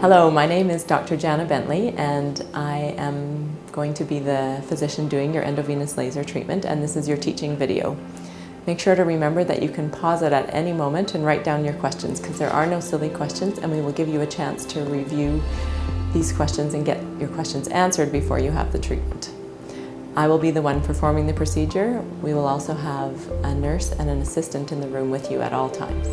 Hello, my name is Dr. Jana Bentley and I am going to be the physician doing your endovenous laser treatment, and this is your teaching video. Make sure to remember that you can pause it at any moment and write down your questions, because there are no silly questions and we will give you a chance to review these questions and get your questions answered before you have the treatment. I will be the one performing the procedure. We will also have a nurse and an assistant in the room with you at all times.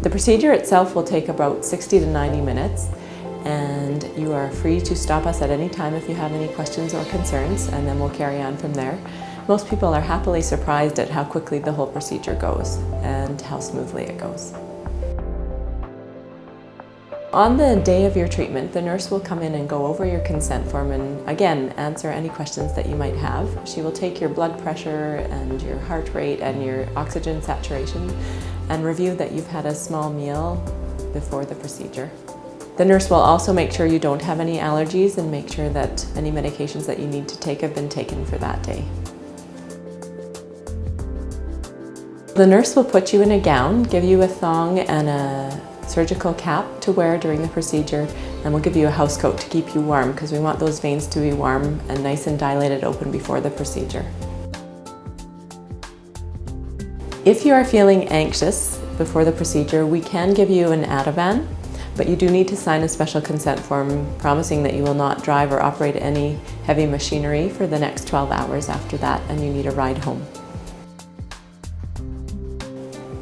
The procedure itself will take about 60 to 90 minutes, and you are free to stop us at any time if you have any questions or concerns, and then we'll carry on from there. Most people are happily surprised at how quickly the whole procedure goes and how smoothly it goes. On the day of your treatment, the nurse will come in and go over your consent form and again answer any questions that you might have. She will take your blood pressure and your heart rate and your oxygen saturation and review that you've had a small meal before the procedure. The nurse will also make sure you don't have any allergies and make sure that any medications that you need to take have been taken for that day. The nurse will put you in a gown, give you a thong and a surgical cap to wear during the procedure, and we'll give you a house coat to keep you warm, because we want those veins to be warm and nice and dilated open before the procedure. If you are feeling anxious before the procedure, we can give you an Ativan, but you do need to sign a special consent form promising that you will not drive or operate any heavy machinery for the next 12 hours after that, and you need a ride home.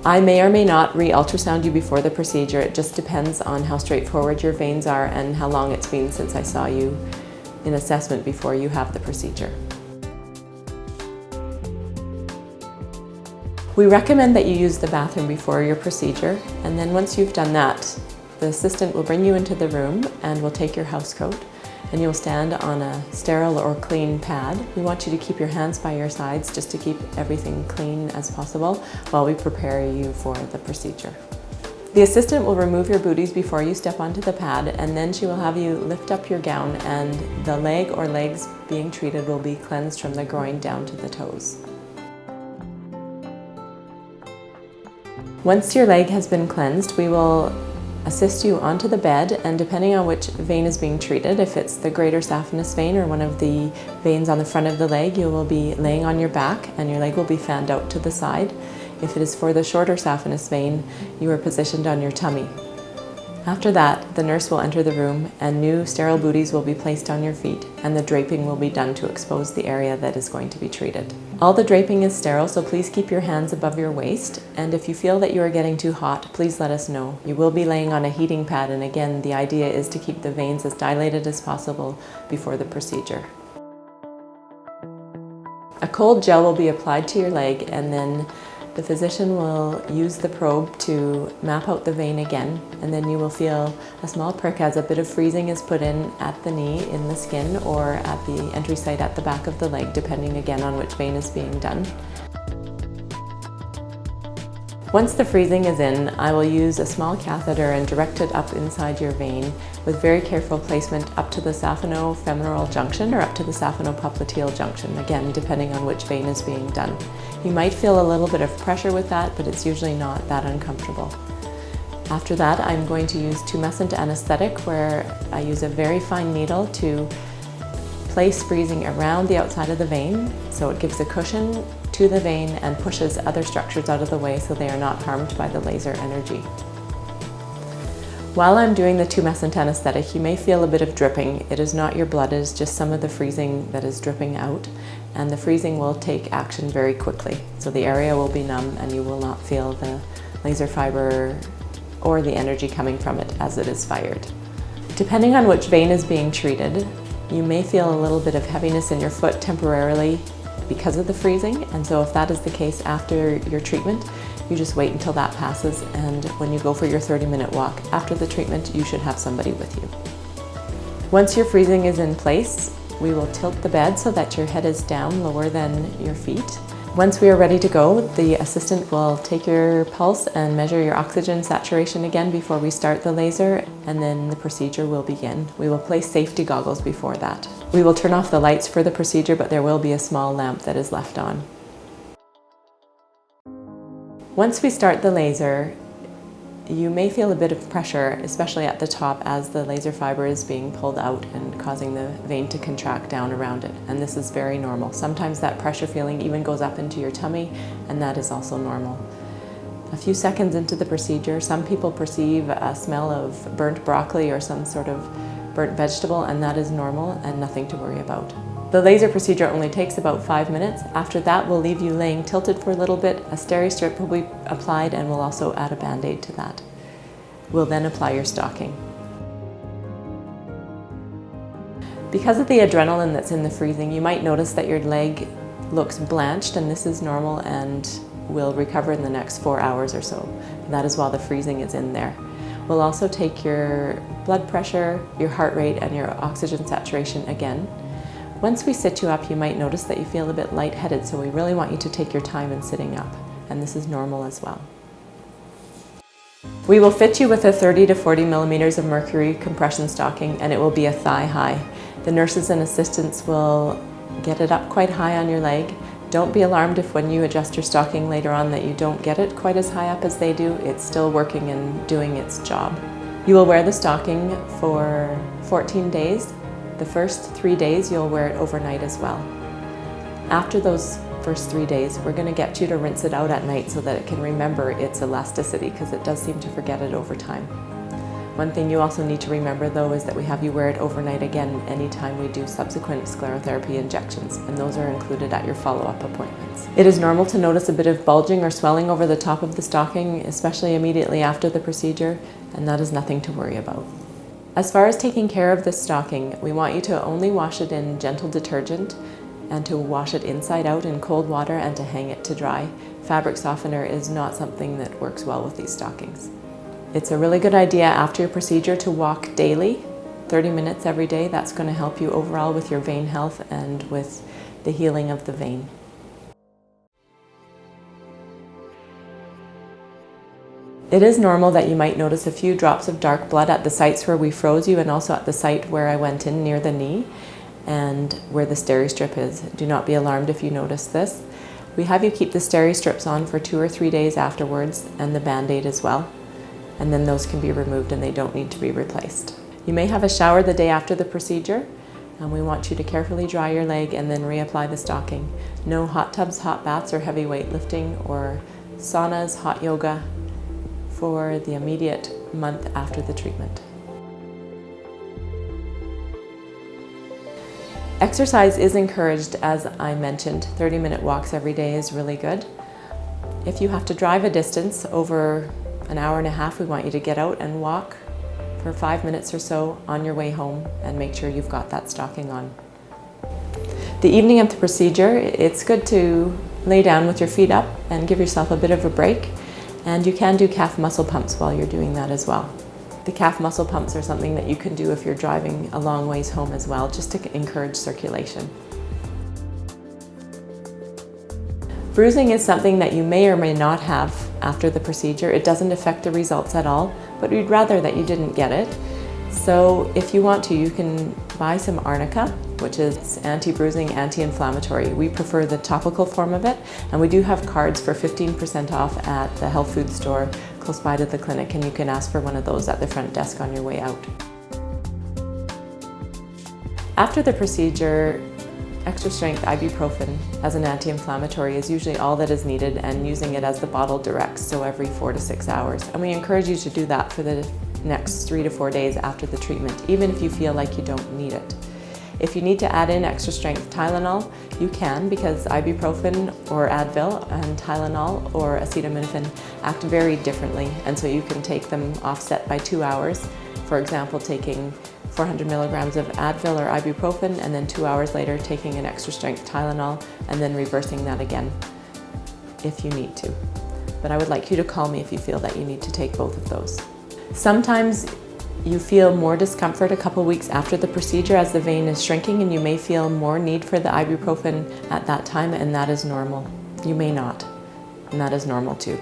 I may or may not re-ultrasound you before the procedure. It just depends on how straightforward your veins are and how long it's been since I saw you in assessment before you have the procedure. We recommend that you use the bathroom before your procedure, and then once you've done that, the assistant will bring you into the room and will take your house coat, and you'll stand on a sterile or clean pad. We want you to keep your hands by your sides just to keep everything clean as possible while we prepare you for the procedure. The assistant will remove your booties before you step onto the pad, and then she will have you lift up your gown, and the leg or legs being treated will be cleansed from the groin down to the toes. Once your leg has been cleansed, we will assist you onto the bed, and depending on which vein is being treated, if it's the greater saphenous vein or one of the veins on the front of the leg, you will be laying on your back and your leg will be fanned out to the side. If it is for the shorter saphenous vein, you are positioned on your tummy. After that, the nurse will enter the room and new sterile booties will be placed on your feet, and the draping will be done to expose the area that is going to be treated. All the draping is sterile, so please keep your hands above your waist, and if you feel that you are getting too hot, please let us know. You will be laying on a heating pad, and again, the idea is to keep the veins as dilated as possible before the procedure. A cold gel will be applied to your leg, and then the physician will use the probe to map out the vein again, and then you will feel a small prick as a bit of freezing is put in at the knee, in the skin, or at the entry site at the back of the leg, depending again on which vein is being done. Once the freezing is in, I will use a small catheter and direct it up inside your vein with very careful placement up to the saphenofemoral junction or up to the saphenopopliteal junction, again depending on which vein is being done. You might feel a little bit of pressure with that, but it's usually not that uncomfortable. After that, I'm going to use tumescent anesthetic, where I use a very fine needle to place freezing around the outside of the vein, so it gives a cushion to the vein and pushes other structures out of the way so they are not harmed by the laser energy. While I'm doing the tumescent anesthetic, you may feel a bit of dripping. It is not your blood, it is just some of the freezing that is dripping out, and the freezing will take action very quickly. So the area will be numb and you will not feel the laser fiber or the energy coming from it as it is fired. Depending on which vein is being treated, you may feel a little bit of heaviness in your foot temporarily because of the freezing, and so if that is the case after your treatment, you just wait until that passes, and when you go for your 30-minute walk after the treatment, you should have somebody with you. Once your freezing is in place, we will tilt the bed so that your head is down lower than your feet. Once we are ready to go, the assistant will take your pulse and measure your oxygen saturation again before we start the laser, and then the procedure will begin. We will place safety goggles before that. We will turn off the lights for the procedure, but there will be a small lamp that is left on. Once we start the laser, You may feel a bit of pressure, especially at the top, as the laser fiber is being pulled out and causing the vein to contract down around it. And this is very normal. Sometimes that pressure feeling even goes up into your tummy, and that is also normal. A few seconds into the procedure, some people perceive a smell of burnt broccoli or some sort of burnt vegetable, and that is normal and nothing to worry about. The laser procedure only takes about 5 minutes. After that, we'll leave you laying tilted for a little bit. A Steri-Strip will be applied, and we'll also add a Band-Aid to that. We'll then apply your stocking. Because of the adrenaline that's in the freezing, you might notice that your leg looks blanched, and this is normal and will recover in the next 4 hours or so. That is while the freezing is in there. We'll also take your blood pressure, your heart rate, and your oxygen saturation again. Once we sit you up, you might notice that you feel a bit lightheaded, so we really want you to take your time in sitting up, and this is normal as well. We will fit you with a 30 to 40 millimeters of mercury compression stocking, and it will be a thigh high. The nurses and assistants will get it up quite high on your leg. Don't be alarmed if when you adjust your stocking later on that you don't get it quite as high up as they do. It's still working and doing its job. You will wear the stocking for 14 days. The first 3 days you'll wear it overnight as well. After those first 3 days, we're going to get you to rinse it out at night so that it can remember its elasticity, because it does seem to forget it over time. One thing you also need to remember though is that we have you wear it overnight again anytime we do subsequent sclerotherapy injections, and those are included at your follow-up appointments. It is normal to notice a bit of bulging or swelling over the top of the stocking, especially immediately after the procedure, and that is nothing to worry about. As far as taking care of this stocking, we want you to only wash it in gentle detergent and to wash it inside out in cold water and to hang it to dry. Fabric softener is not something that works well with these stockings. It's a really good idea after your procedure to walk daily, 30 minutes every day. That's going to help you overall with your vein health and with the healing of the vein. It is normal that you might notice a few drops of dark blood at the sites where we froze you, and also at the site where I went in near the knee and where the Steri-Strip is. Do not be alarmed if you notice this. We have you keep the Steri-Strips on for 2 or 3 days afterwards, and the Band-Aid as well. And then those can be removed and they don't need to be replaced. You may have a shower the day after the procedure, and we want you to carefully dry your leg and then reapply the stocking. No hot tubs, hot baths, or heavy weightlifting, or saunas, hot yoga for the immediate month after the treatment. Exercise is encouraged, as I mentioned. 30-minute walks every day is really good. If you have to drive a distance over an hour and a half, we want you to get out and walk for 5 minutes or so on your way home and make sure you've got that stocking on. The evening of the procedure, it's good to lay down with your feet up and give yourself a bit of a break, and you can do calf muscle pumps while you're doing that as well. The calf muscle pumps are something that you can do if you're driving a long ways home as well, just to encourage circulation. Bruising is something that you may or may not have after the procedure. It doesn't affect the results at all, but we'd rather that you didn't get it. So if you want to, you can buy some Arnica, which is anti-bruising, anti-inflammatory. We prefer the topical form of it, and we do have cards for 15% off at the health food store close by to the clinic, and you can ask for one of those at the front desk on your way out. After the procedure, extra strength ibuprofen as an anti-inflammatory is usually all that is needed, and using it as the bottle directs, so every 4 to 6 hours. And we encourage you to do that for the next 3 to 4 days after the treatment, even if you feel like you don't need it. If you need to add in extra strength Tylenol, you can, because ibuprofen or Advil and Tylenol or acetaminophen act very differently, and so you can take them offset by 2 hours. For example, taking 400 milligrams of Advil or ibuprofen, and then 2 hours later taking an extra strength Tylenol, and then reversing that again if you need to. But I would like you to call me if you feel that you need to take both of those. Sometimes you feel more discomfort a couple weeks after the procedure as the vein is shrinking, and you may feel more need for the ibuprofen at that time, and that is normal. You may not, and that is normal too.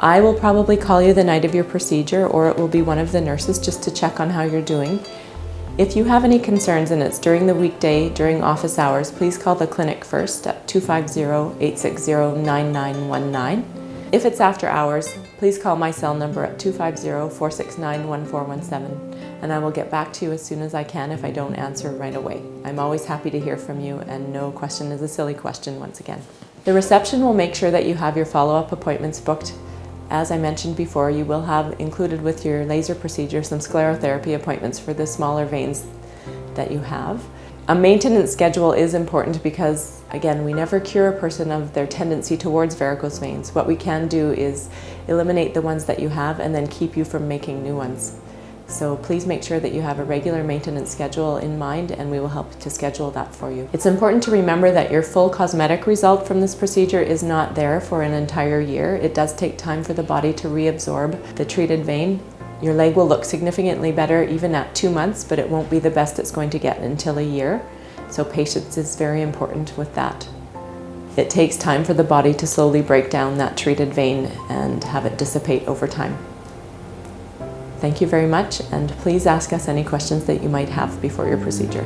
I will probably call you the night of your procedure, or it will be one of the nurses just to check on how you're doing. If you have any concerns and it's during the weekday, during office hours, please call the clinic first at 250-860-9919. If it's after hours, please call my cell number at 250-469-1417 and I will get back to you as soon as I can if I don't answer right away. I'm always happy to hear from you and no question is a silly question once again. The reception will make sure that you have your follow-up appointments booked. As I mentioned before, you will have included with your laser procedure some sclerotherapy appointments for the smaller veins that you have. A maintenance schedule is important because, again, we never cure a person of their tendency towards varicose veins. What we can do is eliminate the ones that you have and then keep you from making new ones. So please make sure that you have a regular maintenance schedule in mind and we will help to schedule that for you. It's important to remember that your full cosmetic result from this procedure is not there for an entire year. It does take time for the body to reabsorb the treated vein. Your leg will look significantly better even at 2 months, but it won't be the best it's going to get until a year. So patience is very important with that. It takes time for the body to slowly break down that treated vein and have it dissipate over time. Thank you very much, and please ask us any questions that you might have before your procedure.